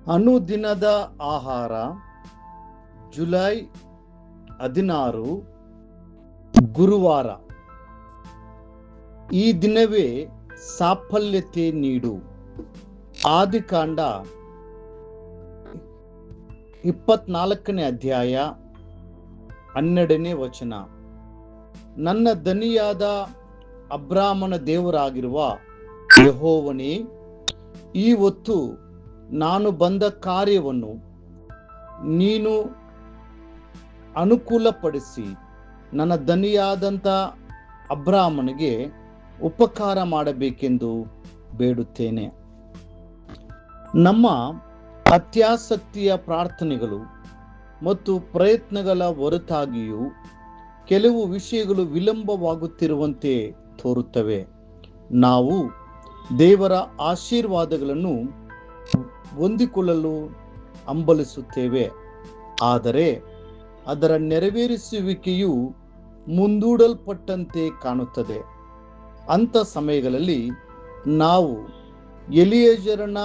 ಅನುದಿನದ ಆಹಾರ ಜುಲೈ 16 ಗುರುವಾರ. ಈ ದಿನವೇ ಸಾಫಲ್ಯತೆ ನೀಡು. ಆದಿಕಾಂಡ 24ನೇ ಅಧ್ಯಾಯ 12ನೇ ವಚನ. ನನ್ನ ದನಿಯಾದ ಅಬ್ರಾಮನ ದೇವರಾಗಿರುವ ಯೆಹೋವನೇ, ಈ ಹೊತ್ತು ನಾನು ಬಂದ ಕಾರ್ಯವನ್ನು ನೀನು ಅನುಕೂಲಪಡಿಸಿ ನನ್ನ ದನಿಯಾದಂಥ ಅಬ್ರಾಮನಿಗೆ ಉಪಕಾರ ಮಾಡಬೇಕೆಂದು ಬೇಡುತ್ತೇನೆ. ನಮ್ಮ ಅತ್ಯಾಸಕ್ತಿಯ ಪ್ರಾರ್ಥನೆಗಳು ಮತ್ತು ಪ್ರಯತ್ನಗಳ ಹೊರತಾಗಿಯೂ ಕೆಲವು ವಿಷಯಗಳು ವಿಳಂಬವಾಗುತ್ತಿರುವಂತೆ ತೋರುತ್ತವೆ. ನಾವು ದೇವರ ಆಶೀರ್ವಾದಗಳನ್ನು ಹೊಂದಿಕೊಳ್ಳಲು ಹಂಬಲಿಸುತ್ತೇವೆ, ಆದರೆ ಅದರ ನೆರವೇರಿಸುವಿಕೆಯು ಮುಂದೂಡಲ್ಪಟ್ಟಂತೆ ಕಾಣುತ್ತದೆ. ಅಂಥ ಸಮಯಗಳಲ್ಲಿ ನಾವು ಎಲಿಯೇಜರನ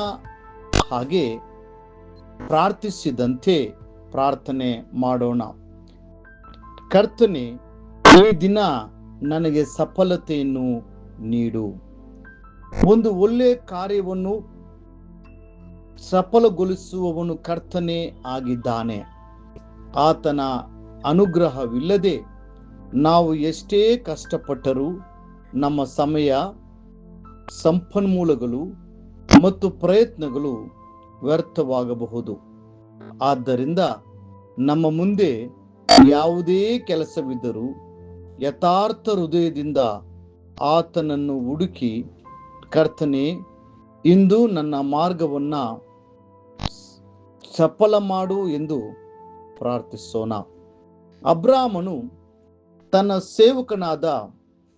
ಹಾಗೆ ಪ್ರಾರ್ಥಿಸಿದಂತೆ ಪ್ರಾರ್ಥನೆ ಮಾಡೋಣ. ಕರ್ತನೇ, ಈ ದಿನ ನನಗೆ ಸಫಲತೆಯನ್ನು ನೀಡು. ಒಂದು ಒಳ್ಳೆಯ ಕಾರ್ಯವನ್ನು ಸಫಲಗೊಳಿಸುವವನು ಕರ್ತನೇ ಆಗಿದ್ದಾನೆ. ಆತನ ಅನುಗ್ರಹವಿಲ್ಲದೆ ನಾವು ಎಷ್ಟೇ ಕಷ್ಟಪಟ್ಟರೂ ನಮ್ಮ ಸಮಯ, ಸಂಪನ್ಮೂಲಗಳು ಮತ್ತು ಪ್ರಯತ್ನಗಳು ವ್ಯರ್ಥವಾಗಬಹುದು. ಆದ್ದರಿಂದ ನಮ್ಮ ಮುಂದೆ ಯಾವುದೇ ಕೆಲಸವಿದ್ದರೂ ಯಥಾರ್ಥ ಹೃದಯದಿಂದ ಆತನನ್ನು ಹುಡುಕಿ, ಕರ್ತನೇ, ಇಂದು ನನ್ನ ಮಾರ್ಗವನ್ನು ಸಫಲ ಮಾಡು ಎಂದು ಪ್ರಾರ್ಥಿಸೋಣ. ಅಬ್ರಾಮನು ತನ್ನ ಸೇವಕನಾದ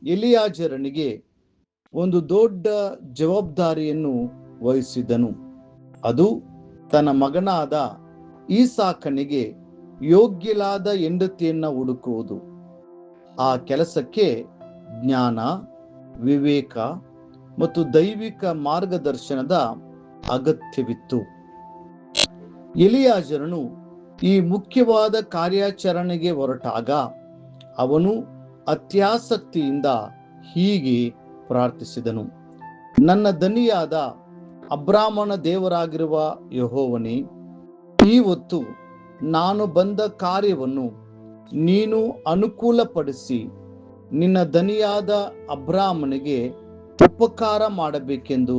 ಎಲಿಯಾಜರನಿಗೆ ಒಂದು ದೊಡ್ಡ ಜವಾಬ್ದಾರಿಯನ್ನು ವಹಿಸಿದನು. ಅದು ತನ್ನ ಮಗನಾದ ಈಸಾಕನಿಗೆ ಯೋಗ್ಯಲಾದ ಹೆಂಡತಿಯನ್ನು ಹುಡುಕುವುದು. ಆ ಕೆಲಸಕ್ಕೆ ಜ್ಞಾನ, ವಿವೇಕ ಮತ್ತು ದೈವಿಕ ಮಾರ್ಗದರ್ಶನದ ಅಗತ್ಯವಿತ್ತು. ಎಲಿಯಾಜರನು ಈ ಮುಖ್ಯವಾದ ಕಾರ್ಯಾಚರಣೆಗೆ ಹೊರಟಾಗ ಅವನು ಅತ್ಯಾಸಕ್ತಿಯಿಂದ ಹೀಗೆ ಪ್ರಾರ್ಥಿಸಿದನು. ನನ್ನ ದನಿಯಾದ ಅಬ್ರಾಮನ ದೇವರಾಗಿರುವ ಯೆಹೋವನೇ, ಈ ಹೊತ್ತು ನಾನು ಬಂದ ಕಾರ್ಯವನ್ನು ನೀನು ಅನುಕೂಲಪಡಿಸಿ ನಿನ್ನ ದನಿಯಾದ ಅಬ್ರಾಮನಿಗೆ ಉಪಕಾರ ಮಾಡಬೇಕೆಂದು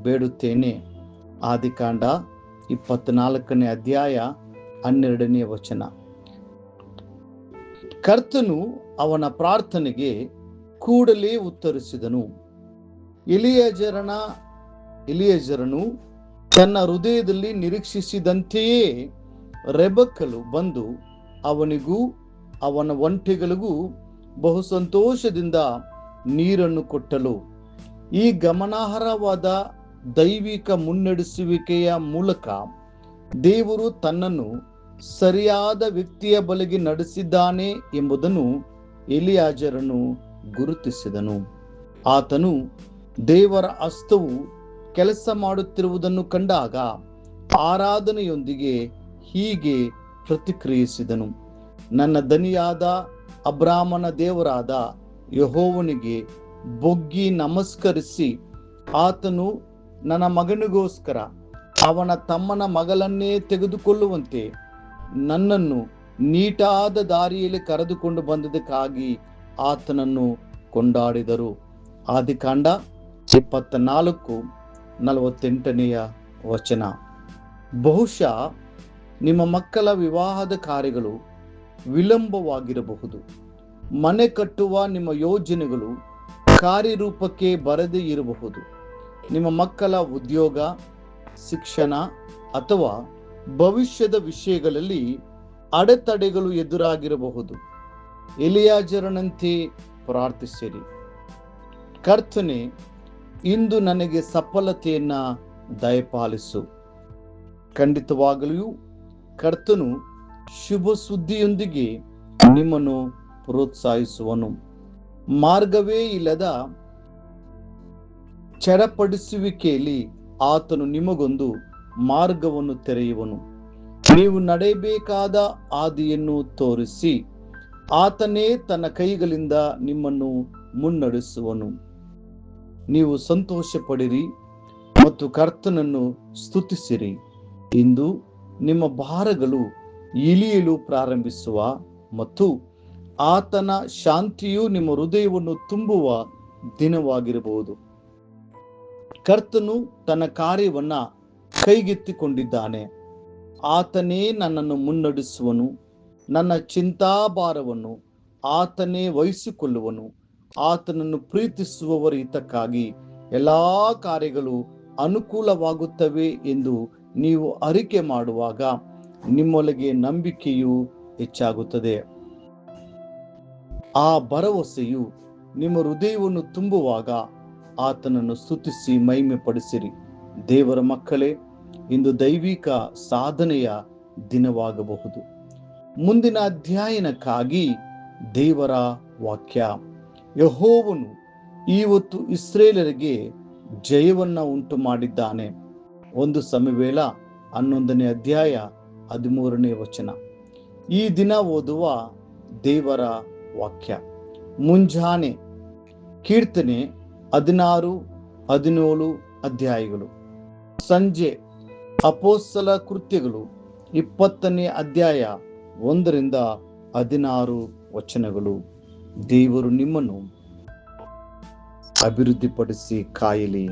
ಬೇಡುತ್ತೇನೆ. ಆದಿಕಾಂಡ 24ನೇ ಅಧ್ಯಾಯ 12ನೇ ವಚನ. ಕರ್ತನು ಅವನ ಪ್ರಾರ್ಥನೆಗೆ ಕೂಡಲೇ ಉತ್ತರಿಸಿದನು. ಎಲಿಯೇಜರನು ತನ್ನ ಹೃದಯದಲ್ಲಿ ನಿರೀಕ್ಷಿಸಿದಂತೆಯೇ ರೆಬೆಕ್ಕಳು ಬಂದು ಅವನಿಗೂ ಅವನ ಒಂಟೆಗಳಿಗೂ ಬಹು ಸಂತೋಷದಿಂದ ನೀರನ್ನು ಕೊಟ್ಟಳು. ಈ ಗಮನಾರ್ಹವಾದ ದೈವಿಕ ಮುನ್ನಡೆಸುವಿಕೆಯ ಮೂಲಕ ದೇವರು ತನ್ನನ್ನು ಸರಿಯಾದ ವ್ಯಕ್ತಿಯ ಬಳಿಗೆ ನಡೆಸಿದ್ದಾನೆ ಎಂಬುದನ್ನು ಎಲಿಯಾಜರನು ಗುರುತಿಸಿದನು. ಆತನು ದೇವರ ಹಸ್ತವು ಕೆಲಸ ಮಾಡುತ್ತಿರುವುದನ್ನು ಕಂಡಾಗ ಆರಾಧನೆಯೊಂದಿಗೆ ಹೀಗೆ ಪ್ರತಿಕ್ರಿಯಿಸಿದನು. ನನ್ನ ದನಿಯಾದ ಅಬ್ರಾಮನ ದೇವರಾದ ಯೆಹೋವನಿಗೆ ಬೊಗ್ಗಿ ನಮಸ್ಕರಿಸಿ, ಆತನು ನನ್ನ ಮಗನಿಗೋಸ್ಕರ ಅವನ ತಮ್ಮನ ಮಗಳನ್ನೇ ತೆಗೆದುಕೊಳ್ಳುವಂತೆ ನನ್ನನ್ನು ನೀಟಾದ ದಾರಿಯಲ್ಲಿ ಕರೆದುಕೊಂಡು ಬಂದದಕ್ಕಾಗಿ ಆತನನ್ನು ಕೊಂಡಾಡಿದರು. ಆದಿಕಾಂಡ 24:48ನೇ ವಚನ. ಬಹುಶಃ ನಿಮ್ಮ ಮಕ್ಕಳ ವಿವಾಹದ ಕಾರ್ಯಗಳು ವಿಳಂಬವಾಗಿರಬಹುದು. ಮನೆ ಕಟ್ಟುವ ನಿಮ್ಮ ಯೋಜನೆಗಳು ಕಾರ್ಯರೂಪಕ್ಕೆ ಬರದೇ ಇರಬಹುದು. ನಿಮ್ಮ ಮಕ್ಕಳ ಉದ್ಯೋಗ, ಶಿಕ್ಷಣ ಅಥವಾ ಭವಿಷ್ಯದ ವಿಷಯಗಳಲ್ಲಿ ಅಡೆತಡೆಗಳು ಎದುರಾಗಿರಬಹುದು. ಎಲಿಯಾಜರನಂತೆ ಪ್ರಾರ್ಥಿಸಿರಿ. ಕರ್ತನೇ, ಇಂದು ನನಗೆ ಸಫಲತೆಯನ್ನ ದಯಪಾಲಿಸು. ಖಂಡಿತವಾಗಲೂ ಕರ್ತನು ಶುಭ ಸುದ್ದಿಯೊಂದಿಗೆ ನಿಮ್ಮನ್ನು ಪ್ರೋತ್ಸಾಹಿಸುವನು. ಮಾರ್ಗವೇ ಇಲ್ಲದ ಚಡಪಡಿಸುವಿಕೆಯಲ್ಲಿ ಆತನು ನಿಮಗೊಂದು ಮಾರ್ಗವನ್ನು ತೆರೆಯುವನು. ನೀವು ನಡೆಯಬೇಕಾದ ಹಾದಿಯನ್ನು ತೋರಿಸಿ ಆತನೇ ತನ್ನ ಕೈಗಳಿಂದ ನಿಮ್ಮನ್ನು ಮುನ್ನಡೆಸುವನು. ನೀವು ಸಂತೋಷ ಪಡಿರಿ ಮತ್ತು ಕರ್ತನನ್ನು ಸ್ತುತಿಸಿರಿ. ಇಂದು ನಿಮ್ಮ ಭಾರಗಳು ಇಳಿಯಲು ಪ್ರಾರಂಭಿಸುವ ಮತ್ತು ಆತನ ಶಾಂತಿಯು ನಿಮ್ಮ ಹೃದಯವನ್ನು ತುಂಬುವ ದಿನವಾಗಿರಬಹುದು. ಕರ್ತನು ತನ್ನ ಕಾರ್ಯವನ್ನ ಕೈಗೆತ್ತಿಕೊಂಡಿದ್ದಾನೆ. ಆತನೇ ನನ್ನನ್ನು ಮುನ್ನಡೆಸುವನು. ನನ್ನ ಚಿಂತಾಭಾರವನ್ನು ಆತನೇ ವಹಿಸಿಕೊಳ್ಳುವನು. ಆತನನ್ನು ಪ್ರೀತಿಸುವವರ ಹಿತಕ್ಕಾಗಿ ಎಲ್ಲಾ ಕಾರ್ಯಗಳು ಅನುಕೂಲವಾಗುತ್ತವೆ ಎಂದು ನೀವು ಅರಿಕೆ ಮಾಡುವಾಗ ನಿಮ್ಮೊಳಗೆ ನಂಬಿಕೆಯು ಹೆಚ್ಚಾಗುತ್ತದೆ. ಆ ಭರವಸೆಯು ನಿಮ್ಮ ಹೃದಯವನ್ನು ತುಂಬುವಾಗ ಆತನನ್ನು ಸ್ತುತಿಸಿ ಮಹಿಮೆ ಪಡಿಸಿರಿ. ದೇವರ ಮಕ್ಕಳೇ, ಇಂದು ದೈವಿಕ ಸಾಧನೆಯ ದಿನವಾಗಬಹುದು. ಮುಂದಿನ ಅಧ್ಯಯನಕ್ಕಾಗಿ ದೇವರ ವಾಕ್ಯ. ಯೆಹೋವನು ಇವತ್ತು ಇಸ್ರೇಲರಿಗೆ ಜಯವನ್ನ ಉಂಟು ಮಾಡಿದ್ದಾನೆ. 1 ಸಮುವೇಲ 11ನೇ ಅಧ್ಯಾಯ 13ನೇ ವಚನ. ಈ ದಿನ ಓದುವ ದೇವರ ವಾಕ್ಯ. ಮುಂಜಾನೆ ಕೀರ್ತನೆ 16, 17 ಅಧ್ಯಾಯಗಳು. ಸಂಜೆ ಅಪೊಸ್ತಲ ಕೃತ್ಯಗಳು 20ನೇ ಅಧ್ಯಾಯ 1ರಿಂದ 16 ವಚನಗಳು. ದೇವರು ನಿಮ್ಮನ್ನು ಅಭಿವೃದ್ಧಿಪಡಿಸಿ ಕಾಯಲಿ.